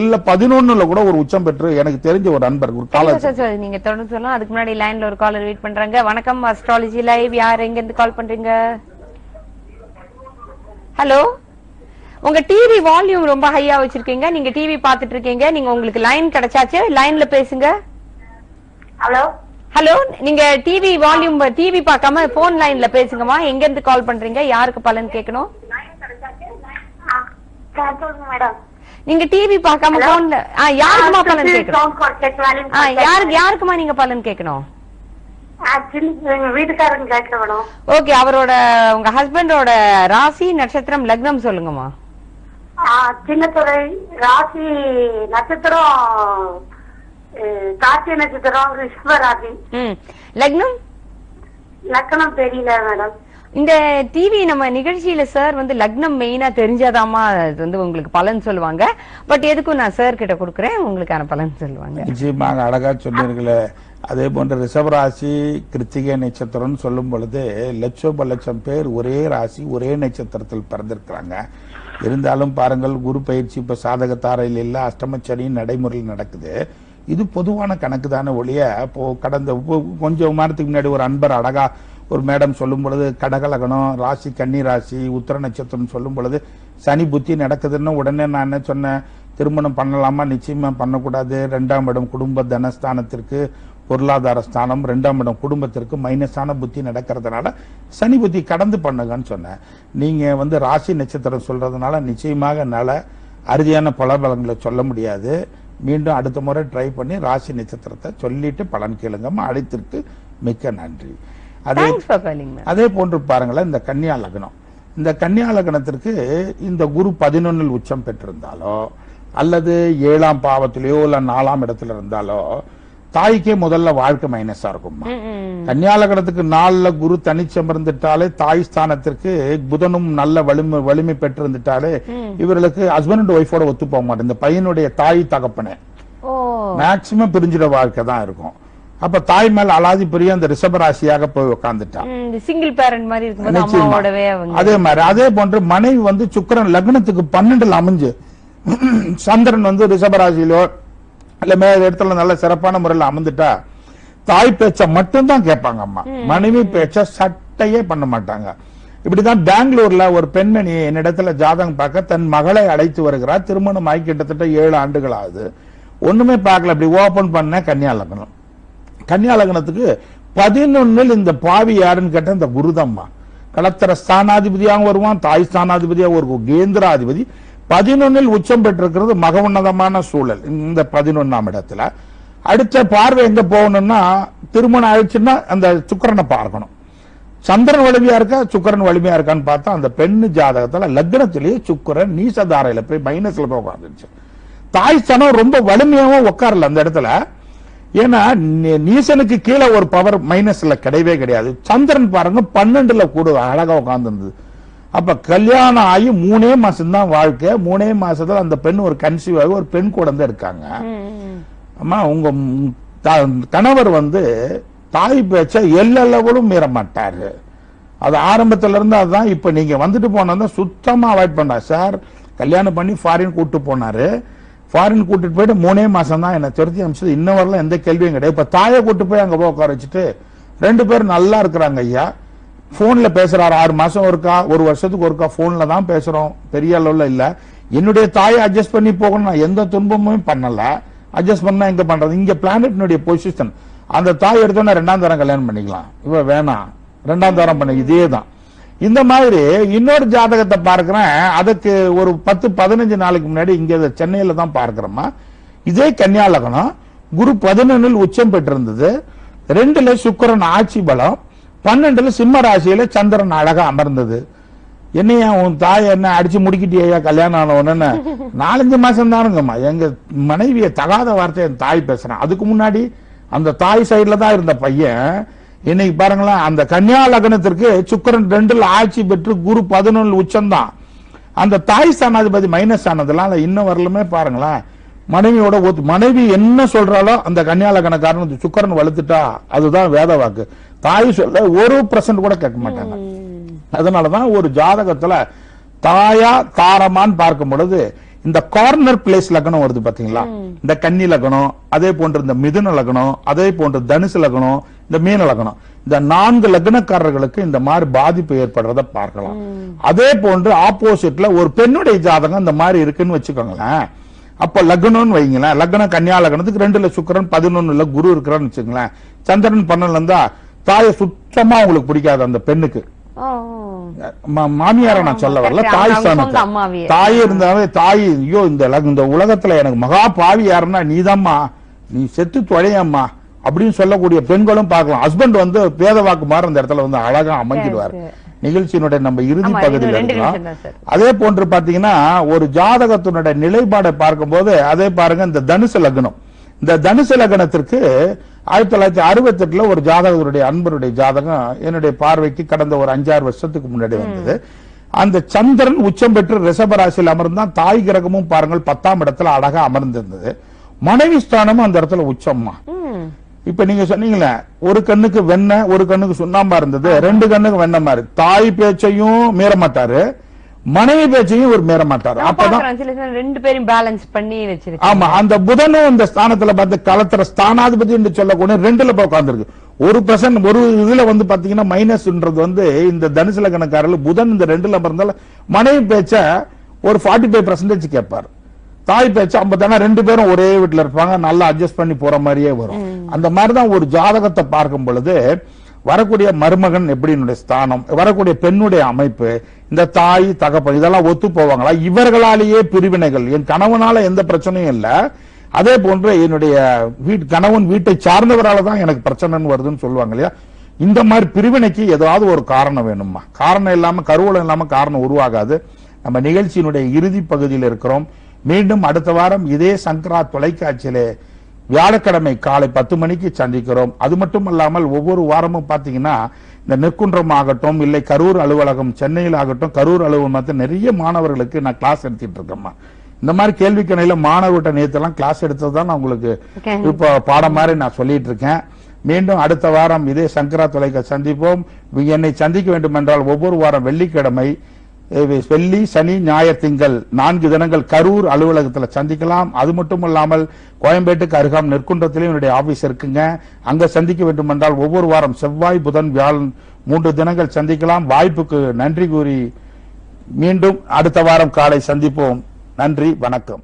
இல்ல 11ல கூட ஒரு உச்சம் பெற்று எனக்கு தெரிஞ்ச ஒரு நண்பர் ஒரு காலர். நீங்க தொடர்ந்து சொல்லலாம். அதுக்கு முன்னாடி லைன்ல ஒரு காலர் வெயிட் பண்றாங்க. வணக்கம் அஸ்ட்ராலஜி லைவ். யார் எங்க இருந்து கால் பண்றீங்க? ஹலோ, உங்க டிவி வால்யூம் ரொம்ப ஹையா வச்சிருக்கீங்க. நீங்க டிவி பாத்துட்டு இருக்கீங்க. நீங்க உங்களுக்கு லைன் கிடைச்சாச்சு. லைன்ல பேசுங்க. ஹலோ ஹலோ, நீங்க டிவி வால்யூம் டிவி பார்க்காம போன் லைன்ல பேசுங்கம்மா. எங்க இருந்து கால் பண்றீங்க? யாருக்கு பலன் கேட்கணும்? மேடம், நீங்க டிவி பார்க்காம போன்ல யாருக்குமா பலன் கேட்கணும்? யாருக்குமா நீங்க பலன் கேட்கணும்? வீட்டுக்காரங்க கேட்க மேடம். ஓகே, அவரோட உங்க ஹஸ்பண்டோட ராசி நட்சத்திரம் லக்னம் சொல்லுங்கம்மா. சின்னத்துறை ராசி நட்சத்திரம் கார்த்திகை நட்சத்திரம் ரிஷப ராசி. லக்னம் லக்னம் தெரியல மேடம். இந்த டிவி நம்ம நிகழ்ச்சியில சார் வந்து லக்னம் மெயினா தெரிஞ்சாதாமா அது வந்து உங்களுக்கு பலன் சொல்லுவாங்க. பட் எதுக்கும் நான் சார் கிட்ட கொடுக்குறேன், உங்களுக்கான பலன் சொல்லுவாங்க. நிச்சயமாக அழகா சொன்னீர்களே. அதே போன்ற ரிஷபராசி கிருத்திகை நட்சத்திரம் சொல்லும் பொழுது லட்சம் பேர் ஒரே ராசி ஒரே நட்சத்திரத்தில் பிறந்திருக்கிறாங்க. இருந்தாலும் பாருங்கள், குரு பயிற்சி இப்ப சாதகத்தாரையில் இல்ல, அஷ்டமச்சனி நடைமுறையில் நடக்குது. இது பொதுவான கணக்கு தானே ஒழிய, இப்போ கடந்த கொஞ்சம் வாரத்துக்கு முன்னாடி ஒரு அன்பர் அழகா ஒரு மேடம் சொல்லும் பொழுது கடகலகணம் ராசி கன்னி ராசி உத்தர நட்சத்திரம் சொல்லும் பொழுது சனி புத்தி நடக்குதுன்னு உடனே நான் என்ன சொன்னேன், திருமணம் பண்ணலாமா? நிச்சயமா பண்ணக்கூடாது. 2ஆம் இடம் குடும்ப தனஸ்தானத்திற்கு பொருளாதார ஸ்தானம், 2ஆம் இடம் குடும்பத்திற்கு மைனஸான புத்தி நடக்கிறதுனால சனி புத்தி கடந்து பண்ணுங்கன்னு சொன்னேன். நீங்க வந்து ராசி நட்சத்திரம் சொல்றதுனால நிச்சயமாக நல்ல அறுதியான பலன்களை சொல்ல முடியாது. மீண்டும் அடுத்த முறை ட்ரை பண்ணி ராசி நட்சத்திரத்தை சொல்லிட்டு பலன் கேளுங்கம்மா. அழைத்திற்கு மிக்க நன்றி. அதே போன்று பாருங்களேன், இந்த கன்னியா லக்னம், இந்த கன்னியா லக்னத்திற்கு இந்த குரு 11ல் உச்சம் பெற்றிருந்தாலோ அல்லது 7ஆம் பாவத்திலேயோ இல்ல 4ஆம் இடத்துல இருந்தாலோ தாய்க்கே முதல்ல வாழ்க்கை மைனஸா இருக்கும்மா. கன்னியா லக்னத்துக்கு 4ல குரு தனிச்சமர்ந்துட்டாலே தாய் ஸ்தானத்திற்கு புதனும் நல்ல வலிமை பெற்றிருந்துட்டாலே இவர்களுக்கு ஹஸ்பண்ட் அண்ட் ஒய்ஃபோட ஒத்து போக மாட்டேன். இந்த பையனுடைய தாய் தகப்பனே மேக்சிமம் பிரிஞ்சிட வாழ்க்கை தான் இருக்கும். அப்ப தாய் மேல அலாதி பெரிய அந்த ரிஷபராசியாக போய் உட்கார்ந்துட்டான். சிங்கிள் பேரண்ட் மாதிரி இருக்கும்போது அம்மாவோடவே அதே மாதிரி அதே போன்று மனைவி வந்து சுக்கிரன் லக்னத்துக்கு 12ல் அமைஞ்சு சந்திரன் வந்து ரிஷபராசியிலோ இல்ல மேல இடத்துல நல்ல சிறப்பான முறையில் அமர்ந்துட்டா தாய் பேச்ச மட்டும்தான் கேட்பாங்க அம்மா. மனைவி பேச்ச சட்டையே பண்ண மாட்டாங்க. இப்படிதான் பெங்களூர்ல ஒரு பெண்மணி என்னிடத்துல ஜாதகம் பார்க்க தன் மகளை அழைத்து வருகிறார். திருமணம் ஆகி கிட்டத்தட்ட 7 ஆண்டுகள் ஆகுது. ஒண்ணுமே பார்க்கல. இப்படி ஓபன் பண்ண கன்னியா லக்னம். கன்னியா லக்னத்துக்கு 11ல் இந்த பாவி யாருன்னு கேட்ட இந்த குருதம்மா. களத்திர ஸ்தானாதிபதியாக வருவான், தாய் ஸ்தானாதிபதியாக ஒரு கேந்திராதிபதி. 11ல் உச்சம் பெற்றிருக்கிறது மக உன்னதமான சூழல். இந்த 11ஆம் இடத்துல அடுத்த பார்வை எங்க போகணும்னா, திருமணம் ஆயிடுச்சுன்னா அந்த சுக்கிரனை பார்க்கணும். சந்திரன் வலிமையா இருக்கா சுக்கிரன் வலிமையா இருக்கான்னு பார்த்தா அந்த பெண்ணு ஜாதகத்துல லக்னத்திலேயே சுக்கிரன் நீசதாரையில போய் மைனஸ்ல போய் உட்காந்துருச்சு. தாய் ஸ்தானம் ரொம்ப வலிமையாவும் உட்காரல அந்த இடத்துல. ஏன்னா நீசனுக்கு கீழே ஒரு பவர் மைனஸ்ல கிடையவே கிடையாது. சந்திரன் பாருங்க 12ல கூட அழகா உட்கார்ந்து இருந்தது. அப்ப கல்யாணம் ஆகி 3 மாசம் தான் வாழ்க்கை. 3 மாசத்துல அந்த பெண் ஒரு கன்சீவ் ஆகி ஒரு பெண் குழந்தை இருக்காங்க. அம்மா, உங்க கணவர் வந்து தாய் பேச்ச எல்லளவும் மீற மாட்டாரு. அது ஆரம்பத்துல இருந்து அதுதான். இப்ப நீங்க வந்துட்டு போனா சுத்தமா அவாய்ட் பண்ணா. சார் கல்யாணம் பண்ணி ஃபாரின் கூட்டு போனாரு. ஃபாரின் கூட்டிட்டு போயிட்டு 3 மாசம் தான் என்ன திருத்தி அமைச்சது. இன்ன வரலாம் எந்த கேள்வியும் கிடையாது. இப்ப தாயை கூட்டு போய் அங்க போய் உட்கார வச்சுட்டு 2 பேரும் நல்லா இருக்கிறாங்க ஐயா. போன்ல பேசுறாரு 6 மாசம் ஒருக்கா, 1 வருஷத்துக்கு ஒருக்கா போன்ல தான் பேசுறோம். பெரிய அளவுல இல்ல. என்னுடைய தாயை அட்ஜஸ்ட் பண்ணி போகணும். நான் எந்த துன்பமும் பண்ணல. அட்ஜஸ்ட் பண்ணா எங்க பண்றது? இங்க பிளானட்னுடைய பொசிஷன். அந்த தாய் எடுத்தோன்னா 2ஆம் தரம் கல்யாணம் பண்ணிக்கலாம். இவ வேணாம் 2ஆம் தரம் பண்ண. இதே தான். இந்த மாதிரி இன்னொரு ஜாதகத்தை பார்க்கிறேன். அதுக்கு ஒரு 10-15 நாளைக்கு முன்னாடி இங்க சென்னையில தான் பார்க்கிறோமா. இதே கன்னியா லக்னம் குரு 11ல் உச்சம் பெற்றிருந்தது. 2ல சுக்கிரன் ஆட்சி பலம், 12ல சிம்ம ராசியில சந்திரன் அழகா அமர்ந்தது. என்னையா உன் தாய் என்ன அடிச்சு முடிக்கிட்டியா கல்யாணம் ஆன உடனே? 4-5 மாசம் தானுங்கம்மா. எங்க மனைவிய தகாத வார்த்தை என் தாய் பேசுறேன். அதுக்கு முன்னாடி அந்த தாய் சைட்ல தான் இருந்த பையன். இன்னைக்கு பாருங்களேன், அந்த கன்னியா லக்னத்திற்கு சுக்கிரன் 2ல் ஆட்சி பெற்று குரு 11ல் உச்சம் தான். அந்த தாய் ஸ்தானாதிபதி மைனஸ் ஆனதுனால இன்னும் வரலுமே பாருங்களேன். மனைவியோட மனைவி என்ன சொல்றாலோ அந்த கன்னியா லக்னக்காரன் சுக்கிரன் வலுத்துட்டா அதுதான் வேத வாக்கு. தாய் சொல்ல 1% கூட கேட்க மாட்டாங்க. அதனாலதான் ஒரு ஜாதகத்துல தாயா தாரமான்னு பார்க்கும் பொழுது இந்த கார்னர் பிளேஸ் லக்னம் வருது பாத்தீங்களா, இந்த கன்னி லக்னம், அதே போன்று இந்த மிதுன லக்னம், அதே போன்று தனுசு லக்னம், இந்த மீன லக்னம், இந்த 4 லக்னக்காரர்களுக்கு இந்த மாதிரி பாதிப்பு ஏற்படுறத பார்க்கலாம். அதே போன்று ஆப்போசிட்ல ஒரு பெண்ணுடைய ஜாதகம் இந்த மாதிரி இருக்குன்னு வச்சுக்கோங்களேன். அப்ப லக்னம்னு வைங்களேன், லக்னம் கன்னியா லக்னத்துக்கு 2ல சுக்கிரன் 11ல குரு இருக்கிறான்னு வச்சுங்களேன். சந்திரன் 12ல இருந்தா தாயை சுத்தமா உங்களுக்கு பிடிக்காது அந்த பெண்ணுக்கு. மாமியார நான் சொல்ல வரல, தாய் ஸ்தானத்துல தாய் இருந்தாவே தாய், ஐயோ இந்த உலகத்துல எனக்கு மகா பாவி யாருன்னா நீதாம்மா, நீ செத்து தொலையம்மா அப்படின்னு சொல்லக்கூடிய பெண்களும் பார்க்கலாம். ஹஸ்பண்ட் வந்து பேத வாக்கு மாதிரி அந்த இடத்துல வந்து அழகா அமைஞ்சிடுவார். நிகழ்ச்சியினுடைய நம்ம இறுதி பகுதியில் இருக்கலாம். அதே போன்று பாத்தீங்கன்னா ஒரு ஜாதகத்தினுடைய நிலைப்பாடை பார்க்கும் போது அதே பாருங்க, இந்த தனுசு லக்னம், இந்த தனுசு லக்னத்திற்கு 1968 ஒரு ஜாதகருடைய அன்பருடைய ஜாதகம் என்னுடைய பார்வைக்கு கடந்த ஒரு 5-6 வருஷத்துக்கு முன்னாடி வந்தது. அந்த சந்திரன் உச்சம் பெற்று ரிஷபராசியில் அமர்ந்தான். தாய் கிரகமும் பாருங்கள் 10ஆம் இடத்துல அழகா அமர்ந்திருந்தது. மனைவி ஸ்தானமும் அந்த இடத்துல உச்சம்மா. இப்ப நீங்க சொன்னீங்களே, ஒரு கண்ணுக்கு வெண்ணெய் ஒரு கண்ணுக்கு சுண்ணாம்பா இருந்தது, 2 கண்ணுக்கு வெண்ணெய் மாதிரி. தாய் பேச்சையும் மீற மாட்டாரு, மனைவி பேச்சையும் ஒரு மீற மாட்டாரு. அப்பதான் 2 பேரும் பேலன்ஸ் பண்ணி வச்சிருக்காங்க. ஆமா, அந்த புதனும் இந்த ஸ்தானத்துல பார்த்து கலத்திர ஸ்தானாதிபதி என்று சொல்லக்கூடிய 2ல போய் உட்கார்ந்துருக்கு. 1% ஒரு இதுல வந்து பாத்தீங்கன்னா மைனஸ்ன்றது வந்து இந்த தனுசு லக்னக்காரர்கள் புதன் இந்த 2ல இருந்தாலும் மனைவி பேச்ச ஒரு 45% கேட்பாரு, தாய் பேச்சு 50. 2 பேரும் ஒரே வீட்டுல இருப்பாங்க, நல்லா அட்ஜஸ்ட் பண்ணி போற மாதிரியே வரும். அந்த மாதிரிதான் ஒரு ஜாதகத்தை பார்க்கும் பொழுது வரக்கூடிய மருமகன் எப்படி ஸ்தானம், வரக்கூடிய பெண்ணுடைய அமைப்பு, இந்த தாய் தகப்பன் இதெல்லாம் ஒத்து போவாங்களா, இவர்களாலேயே பிரிவினைகள், என் கணவனால எந்த பிரச்சனையும் இல்ல, அதே போன்று என்னுடைய கணவன் வீட்டை சார்ந்தவரால தான் எனக்கு பிரச்சனைன்னு வருதுன்னு சொல்லுவாங்க இல்லையா. இந்த மாதிரி பிரிவினைக்கு ஏதாவது ஒரு காரணம் வேணுமா, காரணம் இல்லாம கருவூலம் இல்லாம காரணம் உருவாகாது. நம்ம நிகழ்ச்சியினுடைய இறுதி பகுதியில் இருக்கிறோம். மீண்டும் அடுத்த வாரம் இதே சங்கரா தொலைக்காட்சியிலே வியாழக்கிழமை காலை 10 மணிக்கு சந்திக்கிறோம். அது மட்டும் இல்லாமல் ஒவ்வொரு வாரமும் பாத்தீங்கன்னா இந்த நெற்குன்றம் ஆகட்டும், இல்லை கரூர் அலுவலகம் சென்னையில் ஆகட்டும், கரூர் அலுவலகத்தில் நிறைய மாணவர்களுக்கு நான் கிளாஸ் எடுத்துட்டு இருக்கேம்மா. இந்த மாதிரி கேள்வி கணையில மாணவர்கிட்ட நேற்றெல்லாம் கிளாஸ் எடுத்ததுதான் நான் உங்களுக்கு இப்ப பாடம் மாதிரி நான் சொல்லிட்டு இருக்கேன். மீண்டும் அடுத்த வாரம் இதே சங்கரா தொலைக்காட்சி சந்திப்போம். என்னை சந்திக்க வேண்டும் என்றால் ஒவ்வொரு வாரம் வெள்ளிக்கிழமை, வெள்ளி சனி ஞாயிறு திங்கள் 4 தினங்கள் கரூர் அலுவலகத்தில் சந்திக்கலாம். அது மட்டும் இல்லாமல் கோயம்பேட்டுக்கு அருகாம் நெற்குன்றத்திலே என்னுடைய ஆபீஸ் இருக்குங்க, அங்க சந்திக்க வேண்டும் என்றால் ஒவ்வொரு வாரம் செவ்வாய் புதன் வியாழன் 3 தினங்கள் சந்திக்கலாம். வாய்ப்புக்கு நன்றி கூறி மீண்டும் அடுத்த வாரம் காலை சந்திப்போம். நன்றி, வணக்கம்.